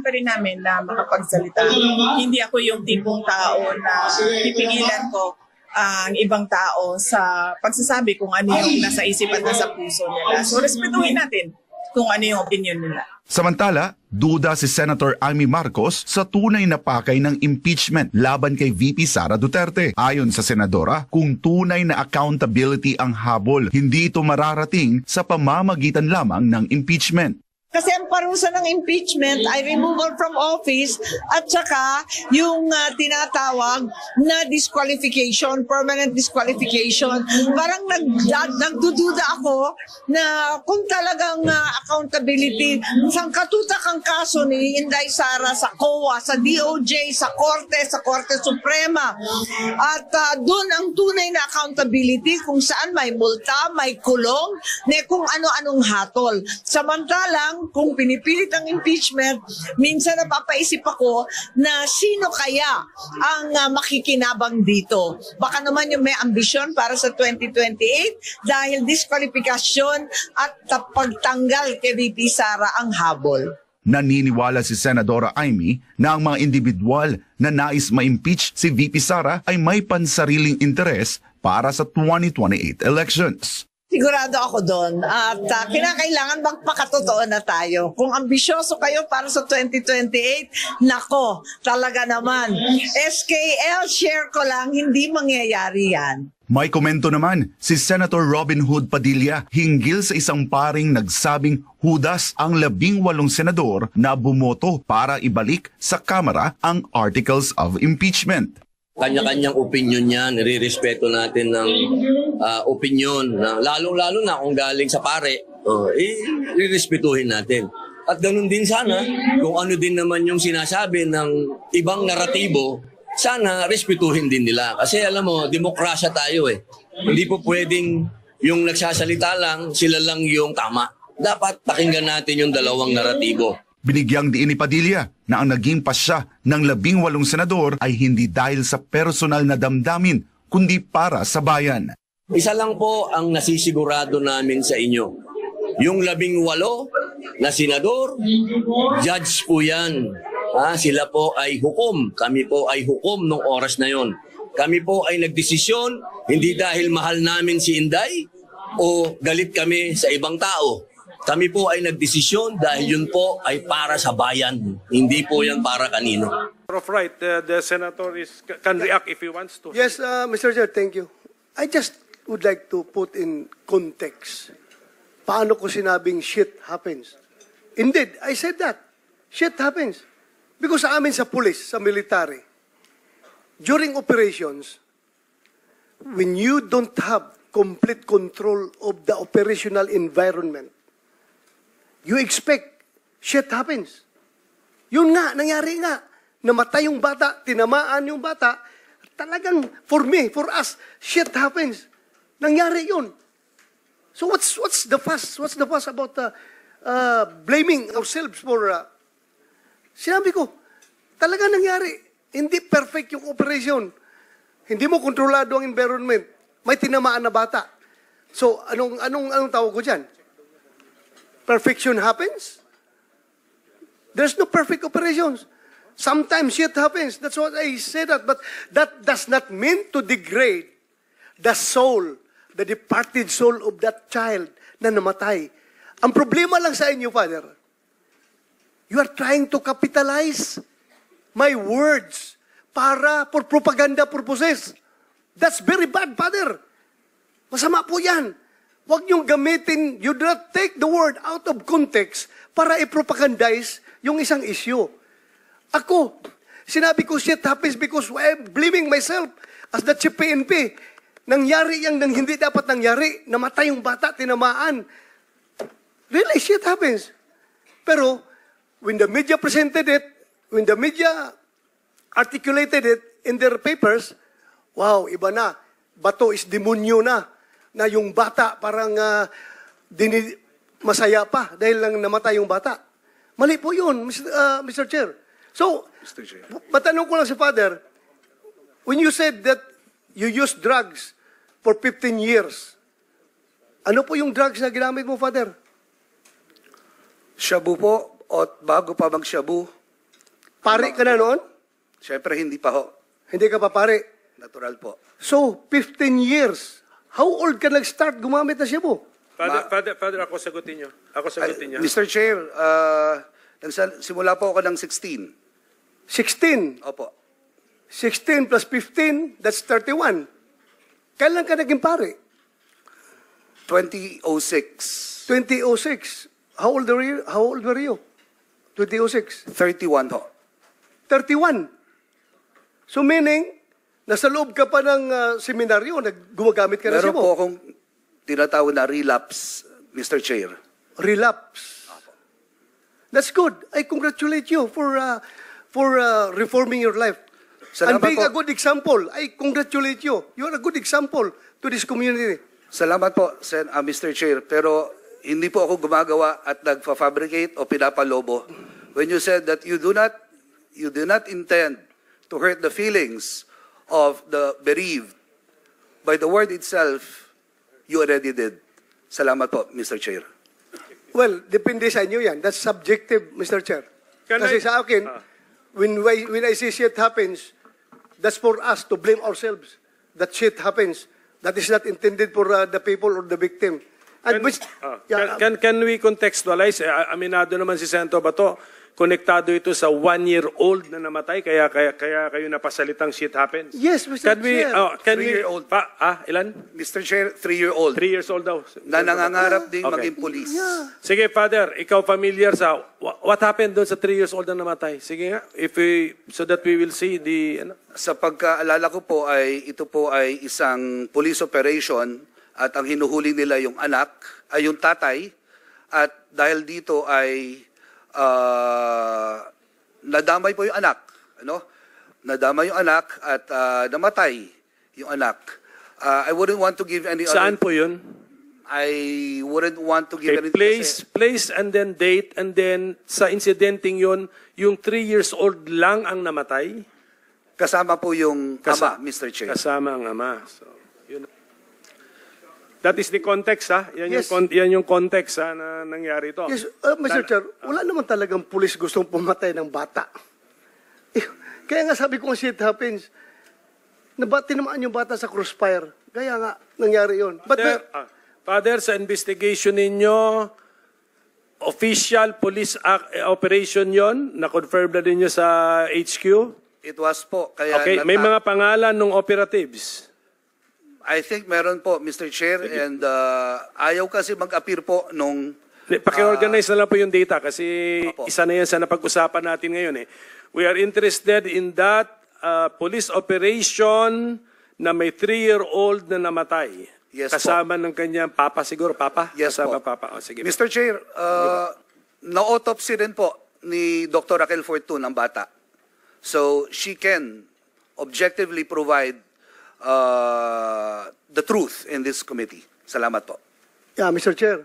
pa rin namin na makapagsalita. Hindi ako yung tipong tao na pipigilan ko ang ibang tao sa pagsasabi kung ano yung nasa isip at nasa puso nila. So respetuhin natin kung ano yung opinion nila. Samantala, duda si Senator Amy Marcos sa tunay na pakay ng impeachment laban kay VP Sara Duterte. Ayon sa senadora, kung tunay na accountability ang habol, hindi ito mararating sa pamamagitan lamang ng impeachment. Kasi ang parusa ng impeachment ay removal from office at saka yung tinatawag na disqualification, permanent disqualification. Parang nagdududa ako na kung talagang accountability, isang katutakang kaso ni Inday Sara sa COA, sa DOJ, sa Korte Suprema. At doon ang tunay na accountability kung saan may multa, may kulong, kung ano-anong hatol. Samantalang, kung pinipilit ang impeachment, minsan napapaisip ako na sino kaya ang makikinabang dito. Baka naman yung may ambisyon para sa 2028 dahil disqualifikasyon at pagtanggal kay VP Sara ang habol. Naniniwala si Senadora Amy na ang mga individual na nais ma-impeach si VP Sara ay may pansariling interes para sa 2028 elections. Sigurado ako doon at kinakailangan magpakatotoo na tayo. Kung ambisyoso kayo para sa 2028, nako, talaga naman. SKL, share ko lang, hindi mangyayari yan. May komento naman si Senator Robin Hood Padilla hinggil sa isang paring nagsabing hudas ang 18 senador na bumoto para ibalik sa Kamara ang Articles of Impeachment. Kanya-kanyang opinion yan, nire-respeto natin ng opinion, lalong-lalo na kung galing sa pare, i-respetuhin natin. At ganun din sana, kung ano din naman yung sinasabi ng ibang naratibo, sana respetuhin din nila. Kasi alam mo, demokrasya tayo eh. Hindi po pwedeng yung nagsasalita lang, sila lang yung tama. Dapat pakinggan natin yung dalawang naratibo. Binigyang diin ni Padilla na ang naging pasya ng 18 senador ay hindi dahil sa personal na damdamin, kundi para sa bayan. Isa lang po ang nasisigurado namin sa inyo. Yung 18 na senador, judge po yan. Sila po ay hukom. Kami po ay hukom nung oras na yon. Kami po ay nagdesisyon, hindi dahil mahal namin si Inday o galit kami sa ibang tao. Kami po ay nagdesisyon dahil yun po ay para sa bayan. Hindi po yan para kanino. Of right, the senator can react if he wants to. Yes, Mr. Chair, thank you. I just would like to put in context. Paano ko sinabing shit happens? Indeed, I said that. Shit happens. Because sa amin sa police, sa military, during operations, when you don't have complete control of the operational environment, you expect shit happens. Yun nga, nangyari nga. Namatay yung bata, tinamaan yung bata. Talagang, for me, for us, shit happens. Nangyari yun. So what's the fuss? What's the fuss about blaming ourselves for... Sinabi ko, talaga nangyari. Hindi perfect yung operation. Hindi mo kontrolado ang environment. May tinamaan na bata. So, anong tawag ko dyan? Perfection happens? There's no perfect operations. Sometimes shit happens. That's what I say that. But that does not mean to degrade the soul, the departed soul of that child na namatay. Ang problema lang sa inyo, Father, you are trying to capitalize my words for propaganda purposes. That's very bad, Father. Masama po yan. Huwag niyong gamitin, you do not take the word out of context para i-propagandize yung isang issue. Ako, sinabi ko shit happens because I'm blaming myself as the chief PNP. Nangyari yang hindi dapat nangyari. Namatay yung bata, tinamaan. Really, shit happens. Pero, when the media presented it, when the media articulated it in their papers, wow, iba na. Bato is demonyo na. Na yung bata parang masaya pa dahil lang namatay yung bata. Mali po yun, Mr. Chair. So, matanong ko lang si Father, when you said that you used drugs for 15 years, ano po yung drugs na ginamit mo, Father? Shabu po, at bago pa mag-shabu, Pare ka na noon? Siyempre, hindi pa ho. Hindi ka pa pare. Natural po. So, 15 years. How old ka nag-start gumamit na Shabu? Father, ako sagutin niyo. Ako sagutin niya. Mr. Chair, simula po ako ng 16. 16. Opo. 16 plus 15, that's 31. Kailan ka naging pare? 2006. 2006. How old were you? 2006. 31 ho. 31. So meaning, nasa loob ka pa ng seminaryo, gumagamit ka na Meron Shabu? po akong tinatawag na relapse, Mr. Chair. Relapse. That's good. I congratulate you for reforming your life. And Salamat being po. a good example. I congratulate you. You are a good example to this community. Salamat po, Mr. Chair. Pero hindi po ako gumagawa at nagfa-fabricate o pinapalobo. When you said that you do not intend to hurt the feelings of the bereaved, by the word itself, you already did. Salamat po, Mr. Chair. Well, depende sa inyo yan. That's subjective, Mr. Chair. Kasi sa akin, when I say shit happens, that's for us to blame ourselves. That shit happens. That is not intended for the people or the victim. And Can we contextualize? Aminado naman si Sento Bato, konektado ito sa 1-year-old na namatay, kaya kayo napasalitang shit happens. Yes, Mr. Chair. Can 3-year-old. Ilan? Mr. Chair, 3-year-old 3 years old daw. na nangangarap ding Okay. maging pulis. Sige, Father, ikaw familiar sa what happened doon sa 3 years old na namatay? Sige nga, so that we will see the Sa pagkaalala ko po ito po ay isang police operation at ang hinuhuli nila yung yung tatay, at dahil dito ay nadamay po yung anak, nadamay yung anak at namatay yung anak. I wouldn't want to give any Saan po yun? I wouldn't want to give Okay, any place and then date, and then sa incidenting yun, yung 3 years old lang ang namatay? kasama po yung ama, Mr. Chair. Kasama ang ama. So, yun. That is the context, ha? Yan, Yes. yan yung context, ha, na nangyari ito. Yes, Mr. Chair, wala naman talagang pulis gustong pumatay ng bata. Kaya nga sabi ko, shit happens. Tinamaan yung bata sa crossfire. Kaya nga, nangyari yun. But Father, sa investigation ninyo, official police operation yon, na-confirm na ninyo sa HQ? It was po. Kaya Okay, may mga pangalan ng operatives. I think meron po, Mr. Chair, and ayaw kasi mag-appear po nung... Paki-organize na lang po yung data kasi Opo. isa na yan sa napag-usapan natin ngayon. We are interested in that police operation na may 3-year-old na namatay. Yes, kasama ng kanyang papa siguro, papa? Yes, kasama po. papa. Oh, sige. Mr. Chair, na-autopsy rin po ni Dr. Raquel Fortun ang bata. So she can objectively provide the truth in this committee. Salamat po. yeah, Mr. Chair.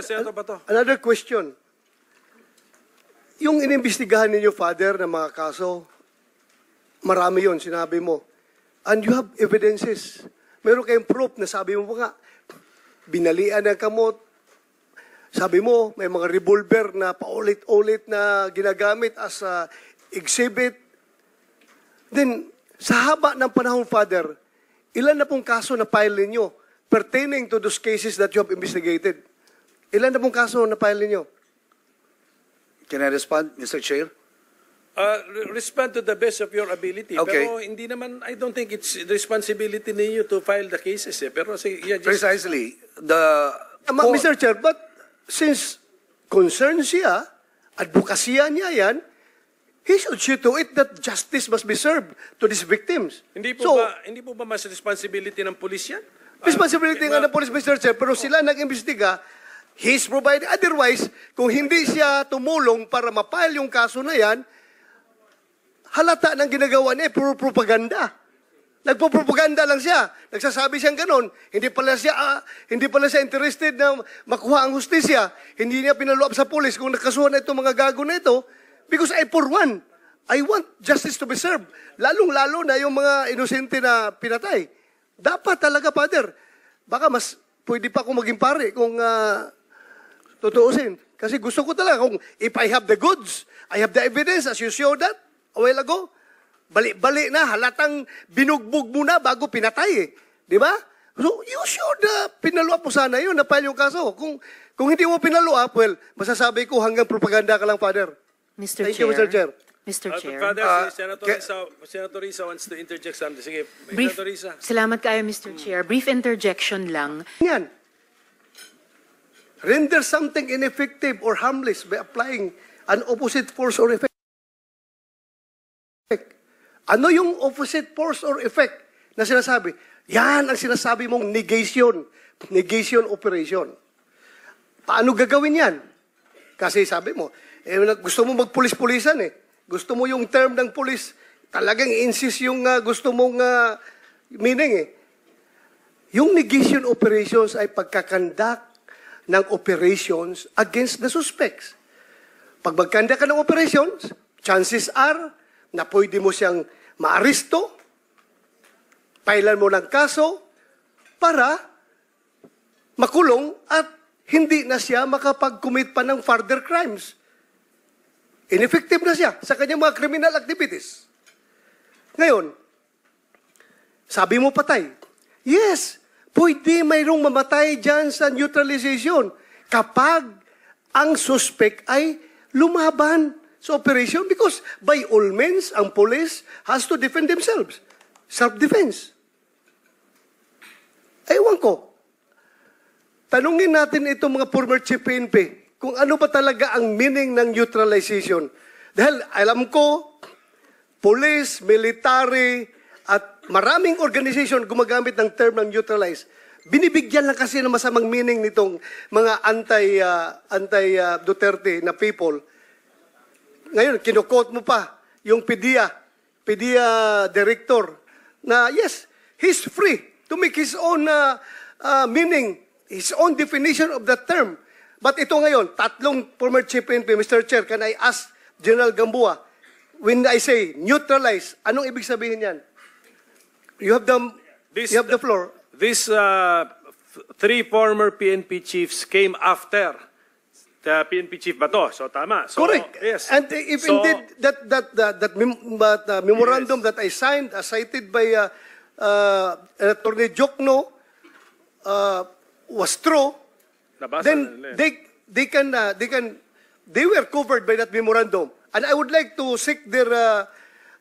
Senator Bato. Another question. Yung inimbestigahan ninyo, Father, ng mga kaso, marami yon, sinabi mo. And you have evidences. Meron kayong proof na sabi mo pa nga, binalian ng kamot. Sabi mo, may mga revolver na paulit-ulit na ginagamit as exhibit. Then, sa haba ng panahon, Father, ilan na pong kaso na file ninyo pertaining to those cases that you have investigated? Ilan na pong kaso na file ninyo? Can I respond, Mr. Chair? Respond to the best of your ability. Okay. Pero hindi naman, I don't think it's the responsibility ninyo to file the cases. Pero yeah, just... Precisely. Mr. Chair, but since concerned siya, advokasya niya yan, he should see to it that justice must be served to these victims. Hindi po ba mas responsibility ng pulis yan? Responsibility nga ng police, Mr. Chair, pero sila nag-imbestiga, he's provided. Otherwise, kung hindi siya tumulong para mapile yung kaso na yan, halata ng ginagawa niya, puro propaganda. Nagpo-propaganda lang siya. Nagsasabi siyang ganon. Hindi pala siya interested na makuha ang hustisya. Hindi niya pinaluap sa pulis kung nakasuhan na itong mga gago na ito. Because for one, I want justice to be served. Lalong-lalo na yung mga inosente na pinatay. Dapat talaga, Father. Baka mas pwede pa akong maging pare kung tutuusin. Kasi gusto ko talaga kung if I have the goods, I have the evidence as you showed that a while ago. Bali-bali na, halatang binugbog mo na bago pinatay eh. Di ba? So, you should pinalo up mo sana yun, napile yung kaso. Kung hindi mo pinalo up, well, masasabi ko hanggang propaganda ka lang, Father. Mr. Thank Chair. you, Mr. Chair. Mr. Chair. Father, Senator Risa wants to interject something. Sige, Senator Risa. Salamat kayo, Mr. Chair. Brief interjection lang. Yan. Render something ineffective or harmless by applying an opposite force or effect. Ano yung opposite force or effect na sinasabi? Yan ang sinasabi mong negation. Negation operation. Paano gagawin yan? Kasi sabi mo, gusto mo magpulis-pulisan eh. Gusto mo yung term ng pulis, talagang insist yung gusto mong meaning eh. Yung negation operations ay pagkakandak ng operations against the suspects. Pag magkanda ka ng operations, chances are na pwede mo siyang maaresto, pailan mo ng kaso para makulong at hindi na siya makapag-commit pa ng further crimes. Ineffective na siya sa kanyang mga criminal activities. Ngayon, sabi mo patay. Yes, pwede mayroong mamatay dyan sa neutralization kapag ang suspect ay lumaban sa operation because by all means, ang police has to defend themselves. Self-defense. Ewan ko. Tanungin natin itong mga former chief PNP kung ano ba talaga ang meaning ng neutralization. Dahil alam ko, police, military, at maraming organization gumagamit ng term ng neutralize. Binibigyan lang kasi ng masamang meaning nitong mga anti-Duterte na people. Ngayon, kinukot mo pa yung PDEA director na yes, he's free to make his own meaning, his own definition of that term. But ito ngayon, tatlong former chief PNP, Mr. Chair, can I ask General Gamboa, when I say neutralize, anong ibig sabihin yan? You have the floor. These three former PNP chiefs came after the PNP chief Bato. So tama. So, correct. Yes. And if indeed that memorandum that I signed, cited by Attorney Jokno, was true, then they were covered by that memorandum. And I would like to seek their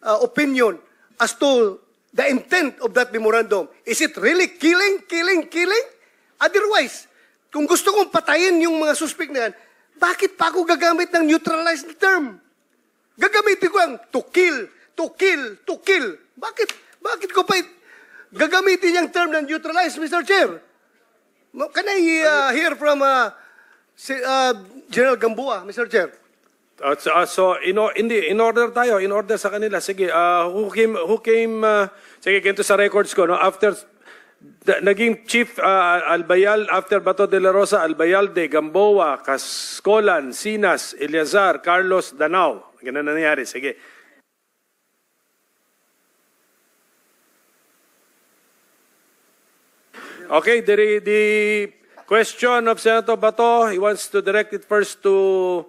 opinion as to the intent of that memorandum. Is it really killing? Otherwise, kung gusto kong patayin yung mga suspect na yan, bakit pa ako gagamit ng neutralized term? Gagamitin ko ang to kill. Bakit ko pa gagamitin yung term ng neutralized, Mr. Chair? Can I hear from General Gamboa, Mr. Chair? So in order sa kanila. Sige, who came sige, ganito sa records ko, no? After naging chief Albayal, after Bato de la Rosa, Albayalde, Gamboa, Cascolan, Sinas, Eleazar, Carlos, Danao. Ganun na nangyari. Sige. Okay, the question of Senator Bato, he wants to direct it first to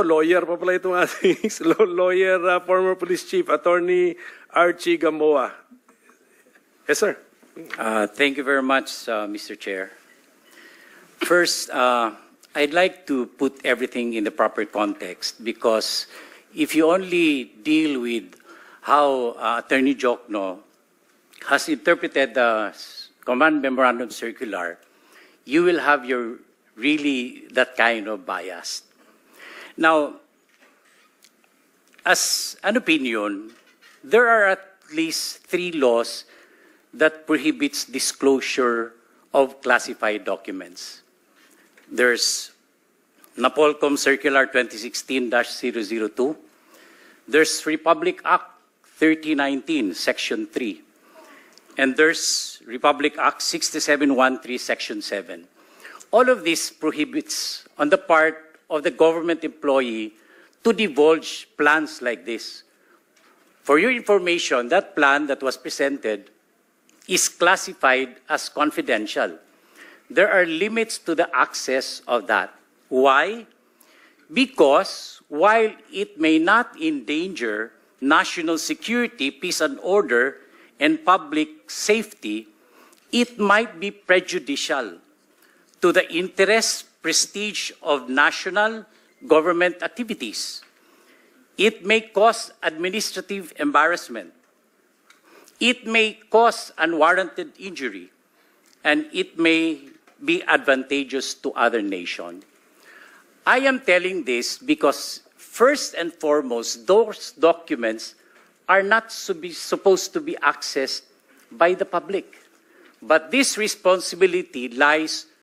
lawyer pa pala itong ating lawyer, former police chief, Attorney Archie Gamboa. Yes, sir. Thank you very much, Mr. Chair. First, I'd like to put everything in the proper context because if you only deal with how Attorney Jokno has interpreted the Command Memorandum Circular, you will have that kind of bias. Now, as an opinion, there are at least 3 laws that prohibits disclosure of classified documents. There's NAPOLCOM Circular 2016-002. There's Republic Act 3019, Section 3. And there's Republic Act 6713, Section 7. All of this prohibits on the part of the government employee to divulge plans like this. For your information, that plan that was presented is classified as confidential. There are limits to the access of that. Why? because while it may not endanger national security, peace and order, and public safety, it might be prejudicial to the interest, prestige of national government activities. It may cause administrative embarrassment. It may cause unwarranted injury, and it may be advantageous to other nations. I am telling this because, first and foremost, those documents are not supposed to be accessed by the public. But this responsibility lies